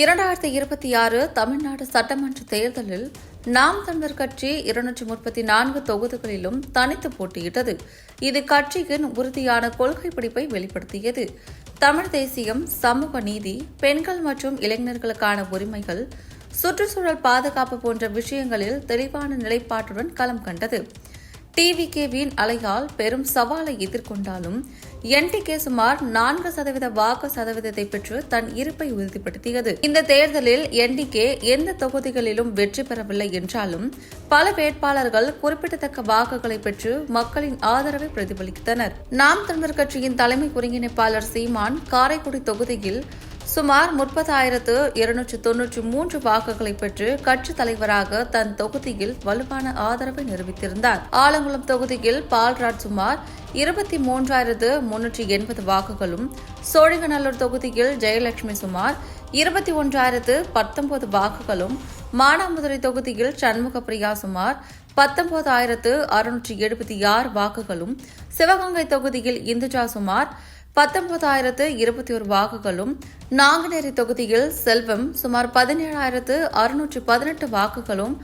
2026 தமிழ்நாடு சட்டமன்ற தேர்தலில் நாம் தமிழர் கட்சி 234 தொகுதிகளிலும் தனித்து போட்டியிட்டது. இது கட்சியின் உறுதியான கொள்கை பிடிப்பை வெளிப்படுத்தியது. தமிழ் தேசியம், சமூக நீதி, பெண்கள் மற்றும் இளைஞர்களுக்கான உரிமைகள், சுற்றுச்சூழல் பாதுகாப்பு போன்ற விஷயங்களில் தெளிவான நிலைப்பாட்டுடன் களம் கண்டது. டிவிகேவின் அலையால் பெரும் சவாலை எதிர்கொண்டாலும் என்டிகே சுமார் 4% வாக்கு சதவீதத்தை பெற்று தன் இருப்பை உறுதிப்படுத்தியது. இந்த தேர்தலில் என்டிகே எந்த தொகுதிகளிலும் வெற்றி பெறவில்லை என்றாலும் பல வேட்பாளர்கள் குறிப்பிடத்தக்க வாக்குகளை பெற்று மக்களின் ஆதரவை பிரதிபலித்தனர். நாம் தமிழர் கட்சியின் தலைமை ஒருங்கிணைப்பாளர் சீமான் காரைக்குடி தொகுதியில் சுமார் 30,293 வாக்குகளை பெற்று கட்சித் தலைவராக தன் தொகுதியில் வலுவான ஆதரவை நிரூபித்திருந்தார். ஆலங்குளம் தொகுதியில் பால்ராஜ் சுமார் 23,380 வாக்குகளும், சோழிங்கநல்லூர் தொகுதியில் ஜெயலட்சுமி சுமார் 21,019 வாக்குகளும், மானாமதுரை தொகுதியில் சண்முகப்பிரியா சுமார் 19,676 வாக்குகளும், சிவகங்கை தொகுதியில் இந்துஜா சுமார் 19,021 வாக்குகளும், நாங்குநேரி தொகுதியில் செல்வம் சுமார் 17,618 வாக்குகளும்,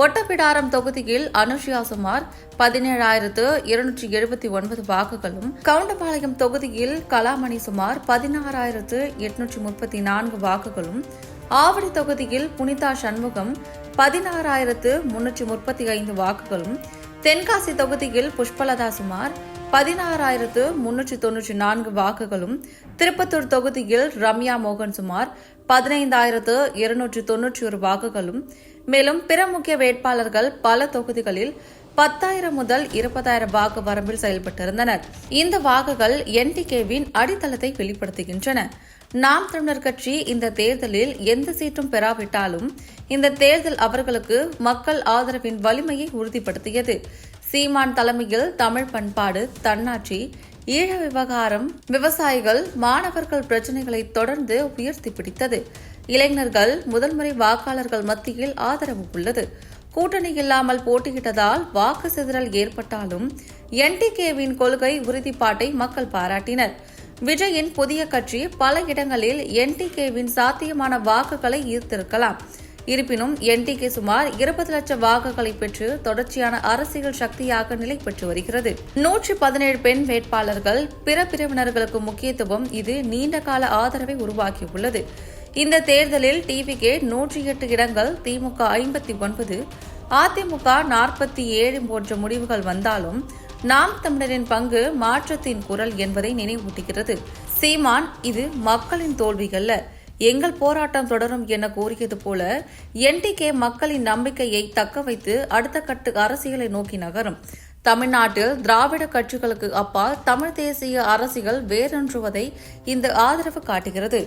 ஒட்டப்பிடாரம் தொகுதியில் அனுஷியா சுமார் 17,279 வாக்குகளும், கவுண்டபாளையம் தொகுதியில் கலாமணி சுமார் 16,834 வாக்குகளும், ஆவடி தொகுதியில் புனிதா சண்முகம் 16,335 வாக்குகளும், தென்காசி தொகுதியில் புஷ்பலதா சுமார் 16,394 வாக்குகளும், திருப்பத்தூர் தொகுதியில் ரம்யா மோகன் சுமார் 15,291 வாக்குகளும், மேலும் பிற முக்கிய வேட்பாளர்கள் பல தொகுதிகளில் 10,000 முதல் 20,000 வாக்கு வரம்பில் செயல்பட்டிருந்தனர். இந்த வாக்குகள் என்டிகேவின் அடித்தளத்தை வெளிப்படுத்துகின்றன. நாம் தமிழர் கட்சி இந்த தேர்தலில் எந்த சீட்டும் பெறாவிட்டாலும் இந்த தேர்தல் அவர்களுக்கு மக்கள் ஆதரவின் வலிமையை உறுதிப்படுத்தியது. சீமான் தலைமையில் தமிழ் பண்பாடு, தன்னாட்சி, ஈழ விவகாரம், விவசாயிகள், மாணவர்கள் பிரச்சினைகளை தொடர்ந்து உயர்த்தி பிடித்தது. இளைஞர்கள் முதல்முறை வாக்காளர்கள் மத்தியில் ஆதரவு உள்ளது. கூட்டணி இல்லாமல் போட்டியிட்டதால் வாக்கு சிதறல் ஏற்பட்டாலும் என்டிகேவின் கொள்கை உறுதிப்பாட்டை மக்கள் பாராட்டினர். விஜயின் புதிய கட்சி பல இடங்களில் என்டிகேவின் சாத்தியமான வாக்குகளை ஈர்த்திருக்கலாம். இருப்பினும் என்டிகே சுமார் 20 லட்சம் வாக்குகளை பெற்று தொடர்ச்சியான அரசியல் சக்தியாக நிலை பெற்று வருகிறது. 117 பெண் வேட்பாளர்கள், பிற பிரிவினர்களுக்கு முக்கியத்துவம் இது நீண்டகால ஆதரவை உருவாக்கியுள்ளது. இந்த தேர்தலில் டிவிகே 108 இடங்கள், திமுக 59, அதிமுக 47 போன்ற முடிவுகள் வந்தாலும் நாம் தமிழரின் பங்கு மாற்றத்தின் குரல் என்பதை நினைவூட்டுகிறது. சீமான், இது மக்களின் தோல்வியல்ல, எங்கள் போராட்டம் தொடரும் என கூறியது போல என்டிகே மக்களின் நம்பிக்கையை தக்க வைத்து அடுத்த கட்ட அரசியலை நோக்கி நகரும். தமிழ்நாட்டில் திராவிட கட்சிகளுக்கு அப்பால் தமிழ் தேசிய அரசியல் வேரூன்றுவதை இந்த ஆதரவு காட்டுகிறது.